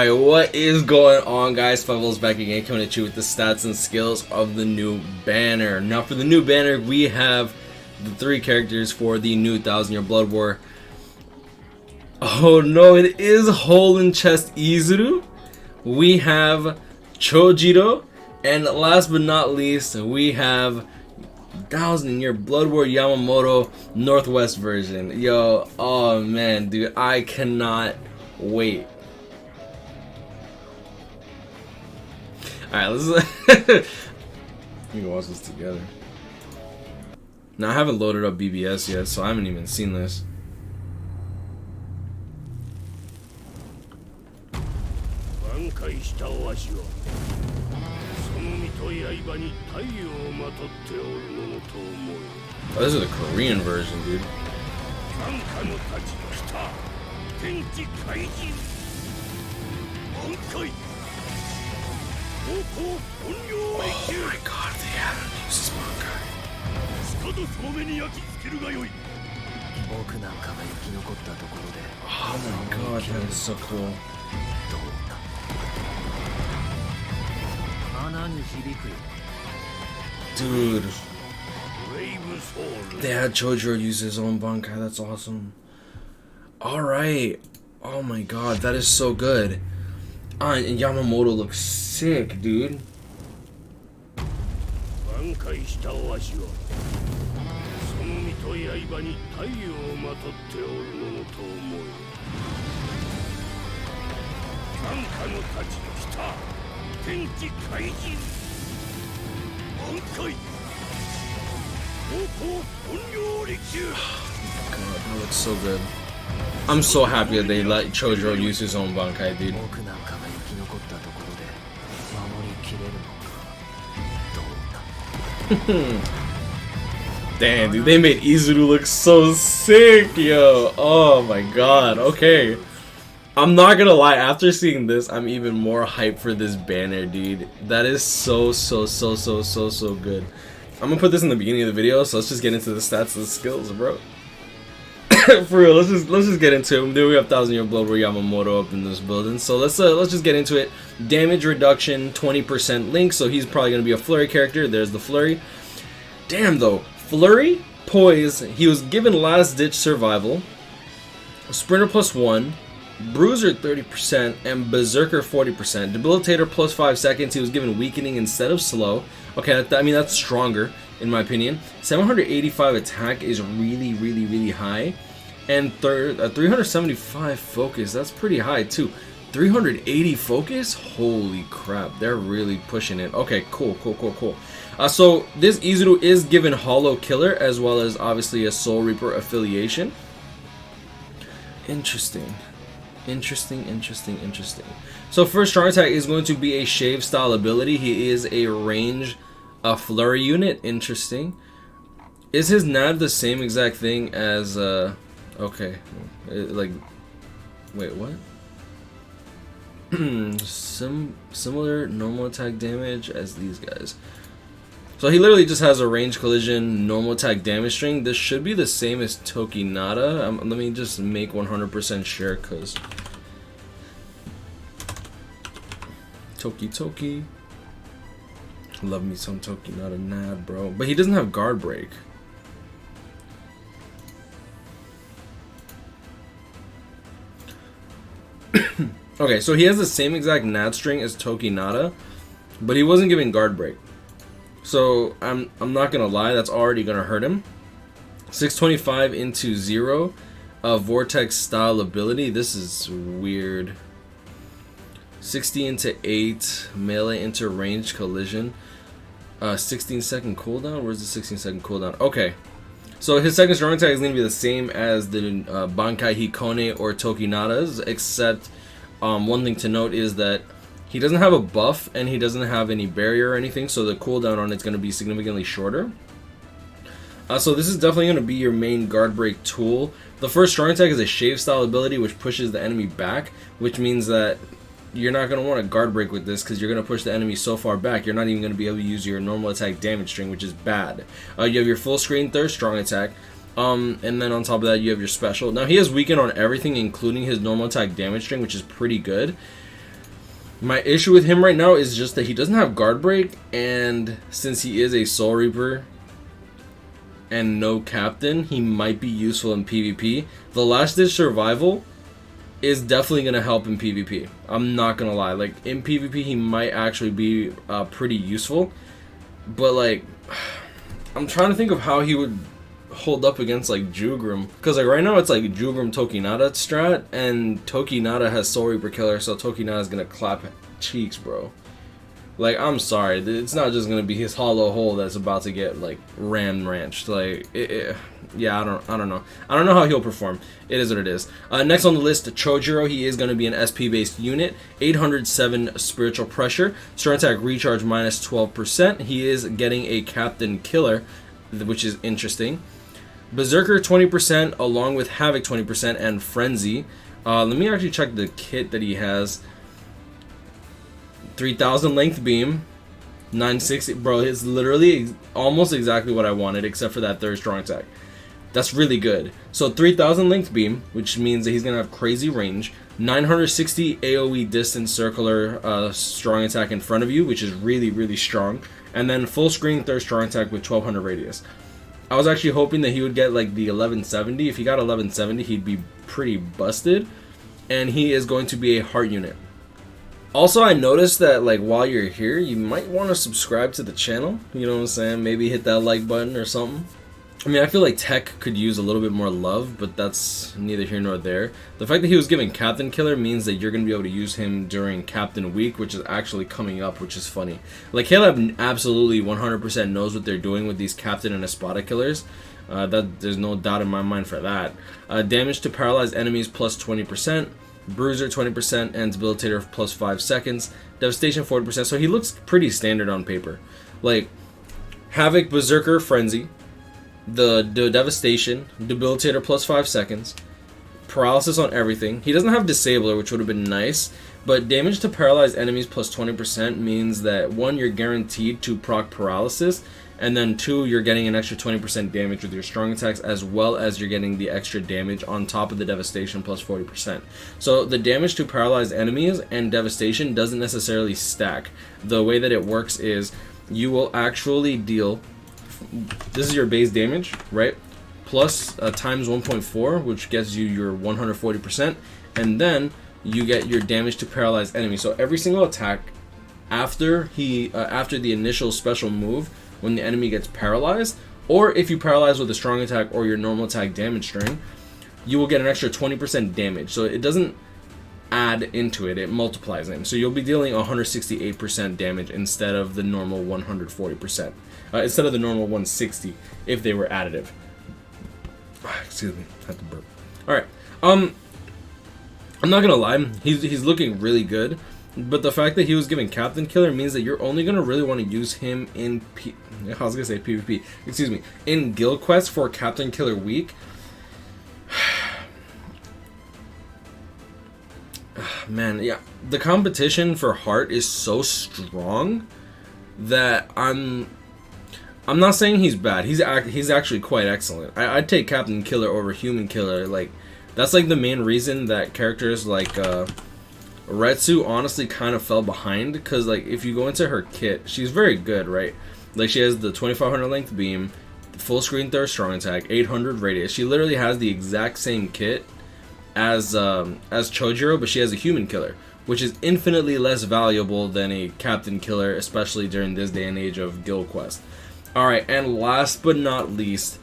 Alright, what is going on, guys? Spiteful's back again, coming at you with the stats and skills of the new banner. Now, for the new banner, we have the 3 characters for the new 1000-year Blood War. Oh no, it is Hole in Chest Izuru. We have Chojiro. And last but not least, we have 1000-year Blood War Yamamoto Northwest version. Yo, oh man, dude, I cannot wait. Alright, let's we can watch this together. Now, I haven't loaded up BBS yet, so I haven't even seen this. Bankai Oh, this is the Korean version, dude. Oh my god, they haven't used this Bankai. Oh my god, that is so cool. Dude, they had Chojiro use his own Bankai, that's awesome. Alright, oh my god, that is so good. And Yamamoto looks sick, dude. God, that looks so good. I'm so happy that they let Chojiro use his own Bankai, dude. Damn, dude, they made Izuru look so sick, yo. Oh my god, okay. I'm not gonna lie, after seeing this, I'm even more hyped for this banner, dude. That is so good. I'm gonna put this in the beginning of the video, so let's just get into the stats and the skills, bro. For real, let's just get into it. There we have 1000-year Blood War Yamamoto up in this building, so let's just get into it. Damage reduction 20% link, so he's probably gonna be a flurry character. There's the flurry. Damn though, flurry, poise. He was given last ditch survival, sprinter +1, bruiser 30%, and berserker 40%. Debilitator +5 seconds. He was given weakening instead of slow. Okay, I mean that's stronger in my opinion. 785 attack is really high, and 375 focus. That's pretty high too. 380 focus. Holy crap, they're really pushing it. Okay, cool. So this Izuru is given Hollow Killer as well as obviously a Soul Reaper affiliation. Interesting. So first strong attack is going to be a shave style ability. He is a range flurry unit. Interesting. Is his nav the same exact thing as okay, like, wait, what? Similar normal attack damage as these guys. So he literally just has a range collision normal attack damage string. This should be the same as Tokinata. Let me just make 100% sure, cause Toki. Love me some Tokinata Nad, bro. But he doesn't have guard break. Okay, so he has the same exact Nad string as Tokinata, but he wasn't giving guard break. So I'm not gonna lie, that's already gonna hurt him. 625 into 0 vortex style ability. This is weird. 60 into 8 melee into range collision. 16-second cooldown. Where's the 16-second cooldown? Okay, so his second strong attack is gonna be the same as the Bankai Hikone or Tokinata's, except one thing to note is that he doesn't have a buff and he doesn't have any barrier or anything, so the cooldown on it's going to be significantly shorter. So this is definitely going to be your main guard break tool. The first strong attack is a shave style ability which pushes the enemy back, which means that you're not going to want to guard break with this because you're going to push the enemy so far back you're not even going to be able to use your normal attack damage string, which is bad. You have your full screen third strong attack, and then on top of that you have your special. Now he has weaken on everything including his normal attack damage string, which is pretty good. My issue with him right now is just that he doesn't have guard break, and since he is a Soul Reaper and no captain, he might be useful in PvP. The last ditch survival is definitely going to help in PvP. I'm not going to lie. Like, in PvP, he might actually be pretty useful. But, like, I'm trying to think of how he would hold up against, like, Jugrim. Because, like, right now it's, like, Jugrim Tokinata strat. And Tokinata has Soul Reaper Killer, so Tokinata is going to clap cheeks, bro. Like, I'm sorry. It's not just going to be his hollow hole that's about to get, like, ranched. Like, yeah, I don't know. I don't know how he'll perform. It is what it is. Next on the list, Chojiro. He is going to be an SP-based unit. 807 Spiritual Pressure. Strong Attack Recharge minus 12%. He is getting a Captain Killer, which is interesting. Berserker 20%, along with Havoc 20%, and Frenzy. Let me actually check the kit that he has. 3000 length beam. 960. Bro, it's literally almost exactly what I wanted, except for that third strong attack. That's really good. So 3000 length beam, which means that he's going to have crazy range. 960 AoE distance circular strong attack in front of you, which is really, really strong. And then full screen third strong attack with 1200 radius. I was actually hoping that he would get like the 1170. If he got 1170, he'd be pretty busted. And he is going to be a heart unit. Also, I noticed that, like, while you're here, you might want to subscribe to the channel. You know what I'm saying? Maybe hit that like button or something. I mean, I feel like Tech could use a little bit more love, but that's neither here nor there. The fact that he was given Captain Killer means that you're going to be able to use him during Captain Week, which is actually coming up, which is funny. Like, Caleb absolutely 100% knows what they're doing with these Captain and Espada killers. There's no doubt in my mind for that. Damage to paralyzed enemies plus 20%. Bruiser 20% and Debilitator plus 5 seconds. Devastation 40%. So he looks pretty standard on paper. Like, Havoc, Berserker, Frenzy. The Devastation, Debilitator plus 5 seconds. Paralysis on everything. He doesn't have Disabler, which would have been nice. But damage to paralyzed enemies plus 20% means that 1, you're guaranteed to proc paralysis. And then 2, you're getting an extra 20% damage with your strong attacks, as well as you're getting the extra damage on top of the devastation plus 40%. So the damage to paralyzed enemies and devastation doesn't necessarily stack. The way that it works is you will actually deal, this is your base damage, right? Plus times 1.4, which gets you your 140%, and then you get your damage to paralyzed enemies. So every single attack after the initial special move, when the enemy gets paralyzed, or if you paralyze with a strong attack or your normal attack damage string, you will get an extra 20% damage. So it doesn't add into it, it multiplies them. So you'll be dealing 168% damage instead of the normal 140%. Instead of the normal 160 if they were additive. Excuse me, I had to burp. Alright, I'm not gonna lie, he's looking really good. But the fact that he was given Captain Killer means that you're only going to really want to use him in PvP. Excuse me. In Guild Quest for Captain Killer Week. Man, yeah. The competition for Heart is so strong that I'm not saying he's bad. He's actually quite excellent. I'd take Captain Killer over Human Killer. Like, that's like the main reason that characters like Retsu honestly kind of fell behind, because like if you go into her kit, she's very good, right? Like, she has the 2500 length beam, full screen third strong attack, 800 radius. She literally has the exact same kit as Chojiro, but she has a human killer, which is infinitely less valuable than a Captain Killer, especially during this day and age of Guild Quest. Alright, and last but not least,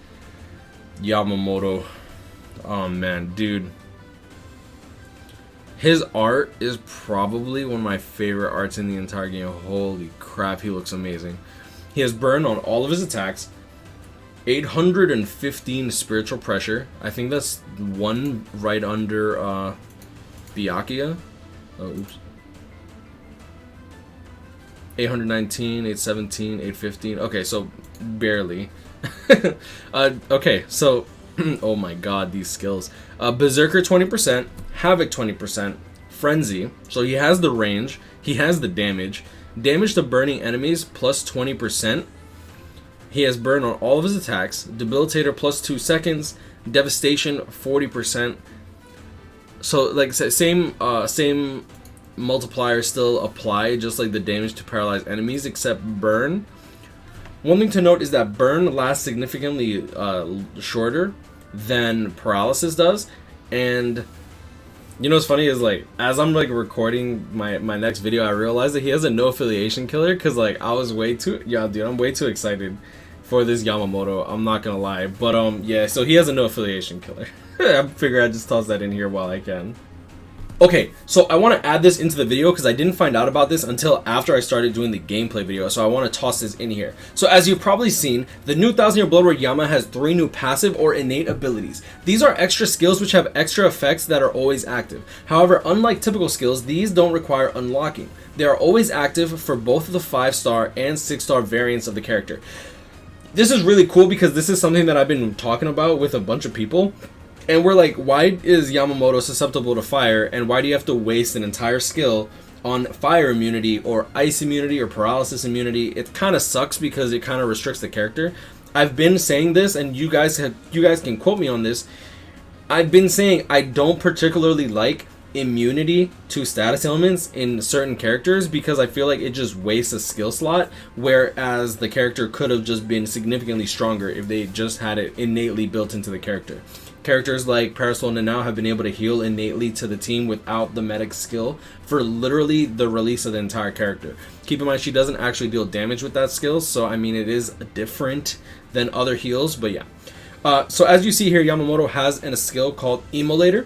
Yamamoto. Oh man, dude. His art is probably one of my favorite arts in the entire game. Holy crap, he looks amazing. He has burn on all of his attacks. 815 spiritual pressure. I think that's one right under Byakuya. Oh, oops. 819, 817, 815. Okay, so barely. Okay, so oh my god, these skills. Berserker 20%, Havoc 20%, Frenzy. So he has the range, he has the damage. Damage to burning enemies plus 20%. He has burn on all of his attacks. Debilitator plus 2 seconds. Devastation 40%. So like same multipliers still apply, just like the damage to paralyzed enemies, except burn. One thing to note is that burn lasts significantly shorter than paralysis does, and you know what's funny is, like, as I'm like recording my next video, I realized that he has a no affiliation killer, because like I was way too, yeah dude, I'm way too excited for this Yamamoto, I'm not gonna lie. But yeah, so he has a no affiliation killer. I figure I'd just toss that in here while I can. Okay, so I want to add this into the video because I didn't find out about this until after I started doing the gameplay video, so I want to toss this in here. So as you've probably seen, the new 1000-Year Blood War Yama has 3 new passive or innate abilities. These are extra skills which have extra effects that are always active. However, unlike typical skills, these don't require unlocking. They are always active for both the 5-star and 6-star variants of the character. This is really cool because this is something that I've been talking about with a bunch of people. And we're like, why is Yamamoto susceptible to fire, and why do you have to waste an entire skill on fire immunity or ice immunity or paralysis immunity? It kind of sucks because it kind of restricts the character. I've been saying this, and you guys can quote me on this. I've been saying I don't particularly like immunity to status elements in certain characters because I feel like it just wastes a skill slot, whereas the character could have just been significantly stronger if they just had it innately built into the character. Characters like Parasol and now have been able to heal innately to the team without the medic skill for literally the release of the entire character. Keep in mind, she doesn't actually deal damage with that skill, so I mean it is different than other heals, but yeah. So as you see here, Yamamoto has a skill called Immolator.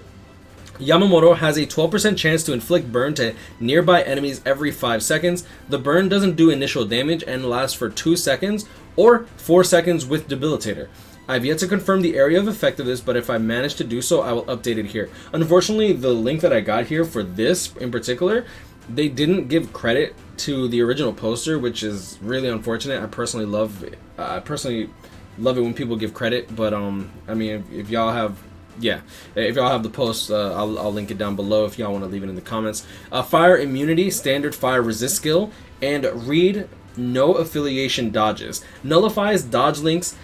Yamamoto has a 12% chance to inflict burn to nearby enemies every 5 seconds. The burn doesn't do initial damage and lasts for 2 seconds or 4 seconds with Debilitator. I've yet to confirm the area of effect of this, but if I manage to do so, I will update it here. Unfortunately, the link that I got here for this in particular, they didn't give credit to the original poster, which is really unfortunate. I personally love it. When people give credit, but I mean, if y'all have, yeah, if y'all have the post, I'll link it down below if y'all want to leave it in the comments. Fire immunity, standard fire resist skill, and read no affiliation dodges. Nullifies dodge links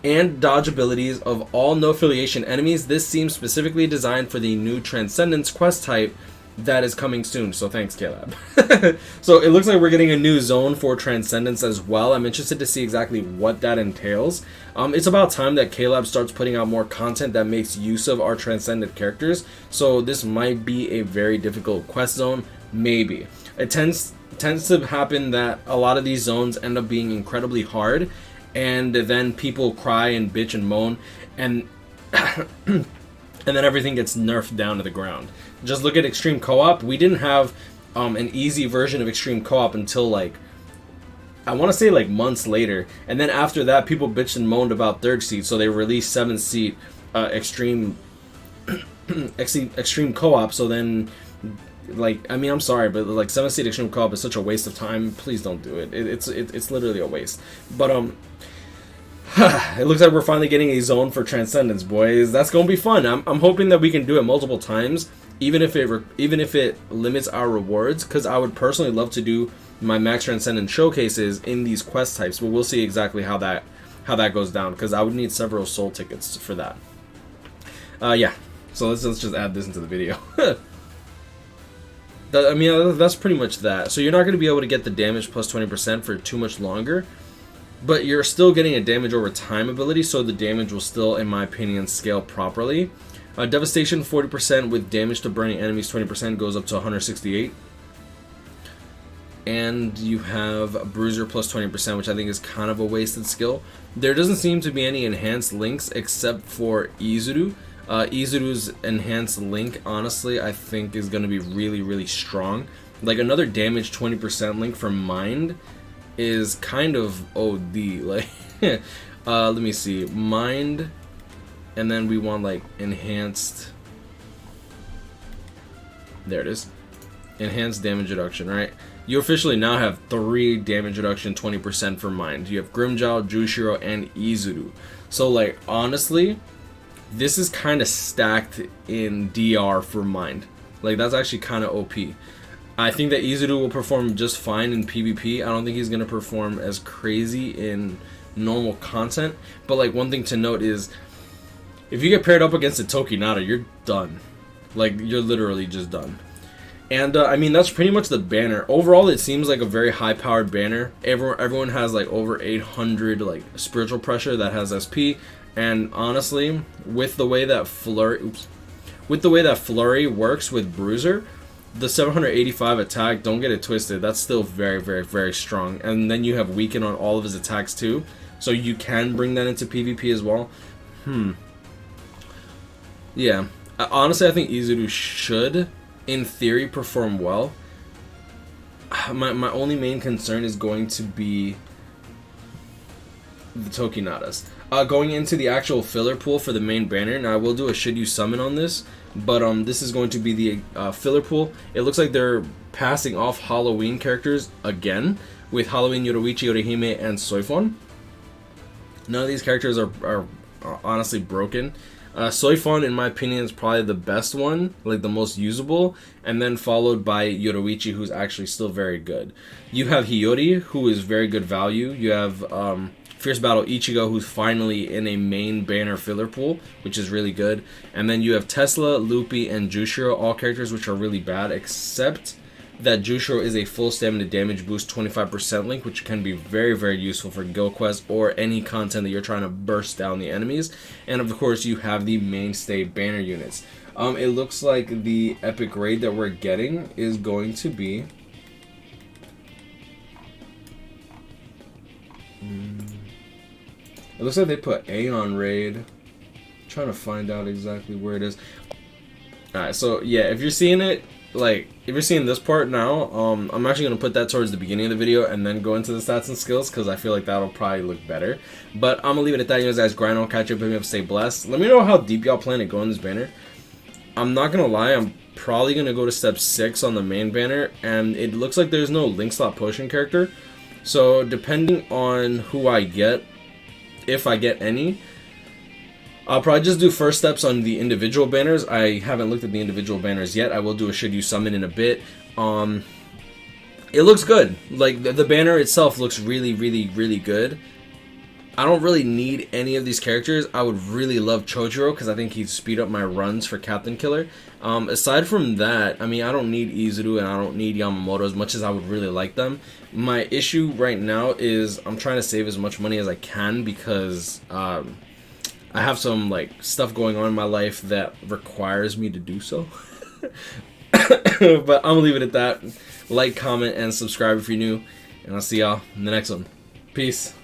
and dodge abilities of all no affiliation enemies. This seems specifically designed for the new Transcendence quest type that is coming soon, so thanks, Caleb. So it looks like we're getting a new zone for Transcendence as well. I'm interested to see exactly what that entails. It's about time that Caleb starts putting out more content that makes use of our Transcendent characters, so this might be a very difficult quest zone, maybe. It tends to happen that a lot of these zones end up being incredibly hard, and then people cry and bitch and moan, and and then everything gets nerfed down to the ground. Just look at Extreme Co-op. We didn't have an easy version of Extreme Co-op until, like, I want to say like months later, and then after that people bitched and moaned about 3rd seat, so they released 7th seat Extreme Extreme Co-op. So then, like, I mean, I'm sorry, but like 7th seat Extreme Co-op is such a waste of time. Please don't do it. It's literally a waste. But it looks like we're finally getting a zone for Transcendence, boys. That's gonna be fun. I'm hoping that we can do it multiple times, even if it limits our rewards, because I would personally love to do my Max Transcendence showcases in these quest types. But we'll see exactly how that goes down, because I would need several soul tickets for that. Yeah. So let's just add this into the video. I mean, that's pretty much that. So you're not going to be able to get the damage plus 20% for too much longer, but you're still getting a damage over time ability, so the damage will still, in my opinion, scale properly. Devastation 40% with damage to burning enemies 20% goes up to 168. And you have Bruiser plus 20%, which I think is kind of a wasted skill. There doesn't seem to be any enhanced links except for Izuru. Izuru's enhanced link, honestly, I think is going to be really, really strong. Like, another damage 20% link for Mind is kind of OD. Like, let me see. Mind, and then we want, like, enhanced. There it is. Enhanced damage reduction, right? You officially now have 3 damage reduction 20% for Mind. You have Grimmjow, Chojiro, and Izuru. So, like, honestly, this is kind of stacked in DR for Mind. Like, that's actually kind of OP. I think that Izuru will perform just fine in PvP. I don't think he's going to perform as crazy in normal content. But, like, one thing to note is, if you get paired up against a Tokinata, you're done. Like, you're literally just done. And I mean, that's pretty much the banner. Overall, it seems like a very high-powered banner. Everyone has like over 800 like spiritual pressure that has SP. And honestly, with the way that Flurry works with Bruiser, the 785 attack, don't get it twisted, that's still very, very, very strong. And then you have weaken on all of his attacks too, so you can bring that into PvP as well. Yeah, honestly, I think Izuru should, in theory, perform well. My only main concern is going to be the Tokinatas. Going into the actual filler pool for the main banner, now I will do a should you summon on this, but this is going to be the filler pool. It looks like they're passing off Halloween characters again, with Halloween, Yoruichi, Orihime, and Soifon. None of these characters are honestly broken. Soifon, in my opinion, is probably the best one, like the most usable, and then followed by Yoruichi, who's actually still very good. You have Hiyori, who is very good value. You have Fierce Battle Ichigo, who's finally in a main banner filler pool, which is really good. And then you have Tesla, Loopy, and Jushiro, all characters which are really bad, except that Jushiro is a full stamina damage boost 25% link, which can be very, very useful for guild quests or any content that you're trying to burst down the enemies. And of course, you have the mainstay banner units. It looks like the epic raid that we're getting is going to be... It looks like they put Aeon raid. I'm trying to find out exactly where it is. Alright, so yeah, if you're seeing it, like, if you're seeing this part now, I'm actually going to put that towards the beginning of the video and then go into the stats and skills, because I feel like that'll probably look better. But I'm going to leave it at that. You guys grind on, catch up, pick me up, stay blessed. Let me know how deep y'all plan to go in this banner. I'm not going to lie, I'm probably going to go to step 6 on the main banner, and it looks like there's no link slot potion character. So depending on who I get, if I get any, I'll probably just do first steps on the individual banners. I haven't looked at the individual banners yet. I will do a should you summon in a bit. It looks good. Like, the banner itself looks really, really, really good. I don't really need any of these characters. I would really love Chojiro, because I think he'd speed up my runs for Captain Killer. Aside from that, I mean, I don't need Izuru and I don't need Yamamoto as much as I would really like them. My issue right now is I'm trying to save as much money as I can, because I have some like stuff going on in my life that requires me to do so. But I'm gonna leave it at that. Like, comment, and subscribe if you're new, and I'll see y'all in the next one. Peace.